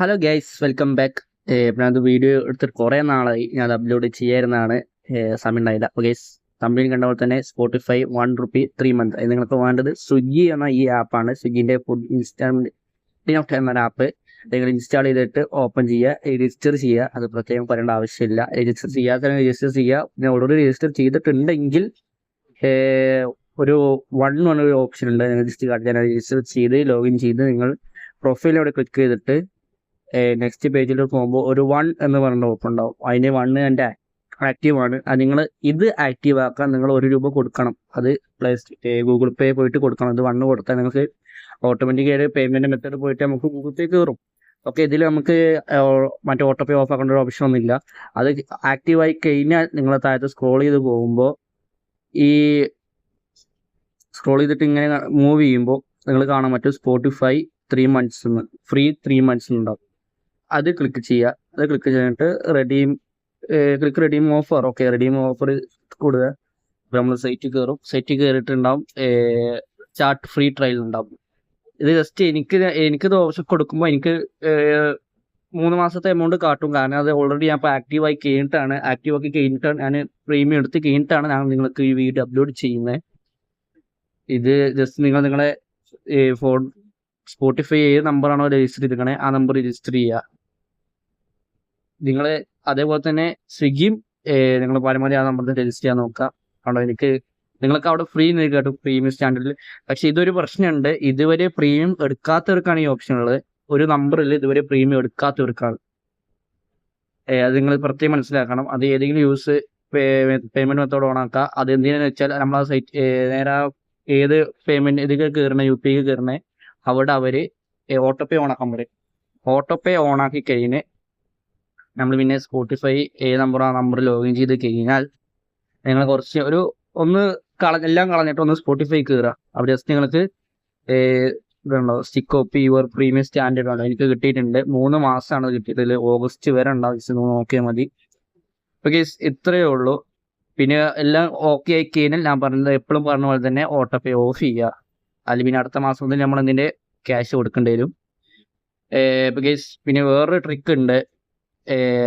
Hello guys, welcome back. ഞാനത് video എടുത്തിട്ട് കുറേ നാളായി ഞാൻ അപ്ലോഡ് ചെയ്യായിരുന്നതാണ്. സമയം ഉണ്ടായില്ല. അപ്പോൾ ഗൈസ്, തമ്മിൽ കണ്ട പോലെ തന്നെ സ്പോട്ടിഫൈ ₹1 3 മന്ത്. നിങ്ങൾക്ക് വേണ്ടത് സ്വിഗ്ഗി എന്ന ഈ ആപ്പാണ്. സ്വിഗ്ഗിൻ്റെ ഫുഡ് ഇൻസ്റ്റാൾമെൻറ്റ് എന്ന ആപ്പ് നിങ്ങൾ ഇൻസ്റ്റാൾ ചെയ്തിട്ട് ഓപ്പൺ ചെയ്യുക, രജിസ്റ്റർ ചെയ്യുക. അത് പ്രത്യേകം പറയേണ്ട ആവശ്യമില്ല. രജിസ്റ്റർ ചെയ്യാതെ രജിസ്റ്റർ ചെയ്യുക. പിന്നെ ഓൾറെഡി രജിസ്റ്റർ ചെയ്തിട്ടുണ്ടെങ്കിൽ ഒരു ഒരു ഓപ്ഷൻ ഉണ്ട്. രജിസ്റ്റർ ചെയ്ത് ലോഗിൻ ചെയ്ത് നിങ്ങൾ പ്രൊഫൈലിലൂടെ ക്ലിക്ക് ചെയ്തിട്ട് നെക്സ്റ്റ് പേജിൽ പോകുമ്പോൾ ഒരു 1 എന്ന് പറയുന്ന ഓപ്ഷൻ ഉണ്ടാവും. അതിന് 1 എൻ്റെ ആക്റ്റീവാണ്. അത് നിങ്ങൾ ഇത് ആക്റ്റീവ് ആക്കാൻ നിങ്ങൾ ₹1 കൊടുക്കണം. അത് ഗൂഗിൾ പേ പോയിട്ട് കൊടുക്കണം. ഇത് 1 കൊടുത്താൽ നിങ്ങൾക്ക് ഓട്ടോമാറ്റിക്കായിട്ട് പേയ്മെൻറ്റ് മെത്തേഡ് പോയിട്ട് നമുക്ക് ഗൂഗിൾ പേ കയറും. ഓക്കെ, ഇതിൽ നമുക്ക് മറ്റേ ഓട്ടോ പേ ഓഫ് ആക്കേണ്ട ഒരു ഓപ്ഷൻ ഒന്നുമില്ല. അത് ആക്റ്റീവായി കഴിഞ്ഞാൽ നിങ്ങൾ താഴത്ത് സ്ക്രോൾ ചെയ്ത് പോകുമ്പോൾ ഈ സ്ക്രോൾ ചെയ്തിട്ട് ഇങ്ങനെ മൂവ് ചെയ്യുമ്പോൾ നിങ്ങൾ കാണാൻ പറ്റും സ്പോട്ടിഫൈ 3 months ഫ്രീ 3 months ഉണ്ടാവും. അത് ക്ലിക്ക് ചെയ്യുക. അത് ക്ലിക്ക് ചെയ്തിട്ട് redeem offer. Okay, redeem offer കൊടുക്കുക. ഇപ്പോൾ നമ്മൾ സൈറ്റിൽ കയറും. സൈറ്റിൽ കയറിയിട്ടുണ്ടാവും ചാർട്ട് ഫ്രീ ട്രയൽ ഉണ്ടാവും. ഇത് ജസ്റ്റ് എനിക്കിത് ഓപ്ഷൻ കൊടുക്കുമ്പോൾ എനിക്ക് 3 മാസത്തെ എമൗണ്ട് കാട്ടും. കാരണം അത് ഓൾറെഡി ഞാൻ ഇപ്പോൾ ആക്റ്റീവാക്കി കഴിഞ്ഞിട്ടാണ് ഞാൻ പ്രീമിയം എടുത്ത് കഴിഞ്ഞിട്ടാണ് ഞാൻ നിങ്ങൾക്ക് ഈ വീഡിയോ അപ്ലോഡ് ചെയ്യുന്നത്. ഇത് ജസ്റ്റ് നിങ്ങളെ ഫോൺ സ്പോട്ടിഫൈ ഏത് നമ്പറാണോ രജിസ്റ്റർ ചെയ്തിരിക്കണേ ആ നമ്പർ രജിസ്റ്റർ ചെയ്യുക. നിങ്ങൾ അതേപോലെ തന്നെ സ്വിഗ്ഗിയും നിങ്ങൾ പരമാവധി ആ നമ്പറിൽ രജിസ്റ്റർ ചെയ്യാൻ നോക്കുക. കാരണം നിങ്ങൾക്ക് അവിടെ ഫ്രീ കേട്ടു പ്രീമിയം സ്റ്റാൻഡേർഡിൽ. പക്ഷേ ഇതൊരു പ്രശ്നമുണ്ട്. ഇതുവരെ പ്രീമിയം എടുക്കാത്തവർക്കാണ് ഈ ഓപ്ഷൻ ഉള്ളത്. ഒരു നമ്പറിൽ ഇതുവരെ പ്രീമിയം എടുക്കാത്തവർക്കാണ്. അത് നിങ്ങൾ പ്രത്യേകം മനസ്സിലാക്കണം. അത് ഏതെങ്കിലും പേയ്മെൻറ്റ് മെത്തേഡ് ഓണാക്കുക. അത് എന്തിനാന്ന് വെച്ചാൽ നമ്മൾ ആ സൈറ്റ് നേരെ ഏത് പേയ്മെൻറ്റ് ഇതിലേക്ക് കയറണേ UPI കയറണേ അവിടെ അവർ ഓട്ടോ പേ ഓണാക്കാൻ പറയും. ഓട്ടോ പേ ഓണാക്കി കഴിഞ്ഞ് നമ്മൾ പിന്നെ സ്പോട്ടിഫൈ ഏത് നമ്പർ ആ നമ്പർ ലോഗിൻ ചെയ്ത് കഴിഞ്ഞാൽ നിങ്ങൾ കുറച്ച് എല്ലാം കളഞ്ഞിട്ട് ഒന്ന് സ്പോട്ടിഫൈ കയറുക. അവിടെ ജസ്റ്റ് നിങ്ങൾക്ക് ഇതുണ്ടോ stick copy your premium standard ഉണ്ടോ. എനിക്ക് കിട്ടിയിട്ടുണ്ട്. 3 മാസമാണ് കിട്ടിയത്. ഓഗസ്റ്റ് വരെ ഉണ്ടാവും. നോക്കിയാൽ മതി. ഓക്കെ, ഇത്രയേ ഉള്ളൂ. പിന്നെ എല്ലാം ഓക്കെ ആയി കഴിഞ്ഞാൽ ഞാൻ എപ്പോഴും പറഞ്ഞ പോലെ തന്നെ ഓട്ടോ പേ ഓഫ് ചെയ്യുക. അല്ലെങ്കിൽ പിന്നെ അടുത്ത മാസം മുതൽ നമ്മൾ ഇതിൻ്റെ ക്യാഷ് കൊടുക്കേണ്ടി വരും. പിന്നെ വേറൊരു ട്രിക്ക് ഉണ്ട്.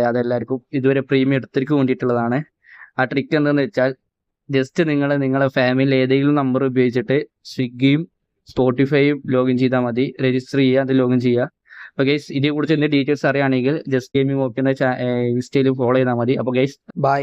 അതെല്ലാവർക്കും ഇതുവരെ പ്രീമിയം എടുത്തവർക്ക് വേണ്ടിയിട്ടുള്ളതാണ്. ആ ട്രിക്ക് എന്താണെന്ന് വെച്ചാൽ ജസ്റ്റ് നിങ്ങളെ ഫാമിലി ഏതെങ്കിലും നമ്പർ ഉപയോഗിച്ചിട്ട് സ്വിഗ്ഗിയും സ്പോട്ടിഫൈയും ലോഗിൻ ചെയ്താൽ മതി. രജിസ്റ്റർ ചെയ്യുക, അത് ലോഗിൻ ചെയ്യുക. അപ്പോൾ ഗൈസ്, ഇതിനെക്കുറിച്ച് എന്തെങ്കിലും ഡീറ്റെയിൽസ് അറിയുകയാണെങ്കിൽ ജസ്റ്റ് ഗെയിമിംഗ് ഓക്കെ എന്ന ഇൻസ്റ്റയിൽ ഫോളോ ചെയ്താൽ മതി. അപ്പോൾ ഗൈസ്, ബൈ.